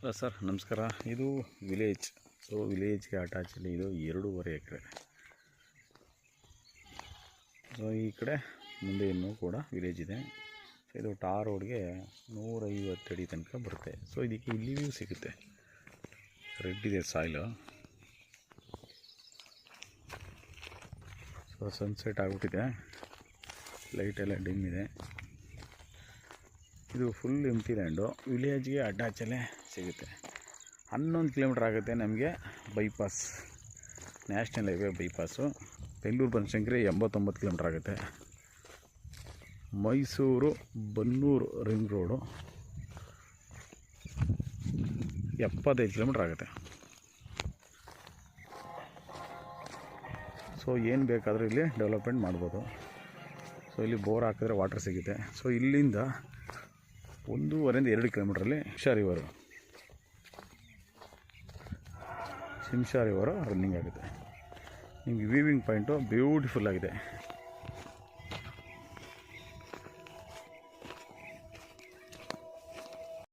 Hello sir, ನಮಸ್ಕಾರ. ಇದು village. So ವಿಲೇಜ್ಗೆ ಅಟ್ಯಾಚಲ್ಲಿ ಇದು 2.5 ಎಕರೆ. ಸೊ ಈ ಕಡೆ ಮುಂದೆ ಇನ್ನೂ ಕೂಡ ವಿಲೇಜ್ ಇದೆ. ಸೊ ಇದು ಟಾರ್ ರೋಡ್ಗೆ 150 ಅಡಿ ತನಕ ಬರುತ್ತೆ. ಸೊ ಇದಕ್ಕೆ ಇಲ್ಲಿ ವ್ಯೂ ಸಿಗುತ್ತೆ. ರೆಡ್ ಇದೆ ಸಾಯಿಲು. ಸೊ ಸನ್ಸೆಟ್ ಆಗಿಬಿಟ್ಟಿದೆ, ಲೈಟೆಲ್ಲ ಡಿಮ್ ಇದೆ. ಇದು ಫುಲ್ ಎಂಟಿ ಲ್ಯಾಂಡು. ವಿಲೇಜ್ಗೆ ಅಟ್ಯಾಚಲ್ಲೇ ಸಿಗುತ್ತೆ. 11 ಕಿಲೋಮೀಟ್ರ್ ಆಗುತ್ತೆ ನಮಗೆ bypass, national highway bypass. Bengaluru Banashankari 89 kilometre ಆಗುತ್ತೆ. Mysuru Bannur ring road 75 kilometre ಆಗುತ್ತೆ. ಸೊ ಏನು ಬೇಕಾದರೂ ಇಲ್ಲಿ ಡೆವಲಪ್ಮೆಂಟ್ ಮಾಡ್ಬೋದು. ಸೊ ಇಲ್ಲಿ ಬೋರ್ ಹಾಕಿದ್ರೆ ವಾಟರ್ ಸಿಗುತ್ತೆ. ಸೊ ಇಲ್ಲಿಂದ 1.5 2 ಕಿಲೋಮೀಟ್ರಲ್ಲಿ ಶಿಂಷಾ ರಿವರು ರನ್ನಿಂಗ್ ಆಗುತ್ತೆ. ನಿಮಗೆ ವ್ಯೂವಿಂಗ್ ಪಾಯಿಂಟು ಬ್ಯೂಟಿಫುಲ್ ಆಗಿದೆ.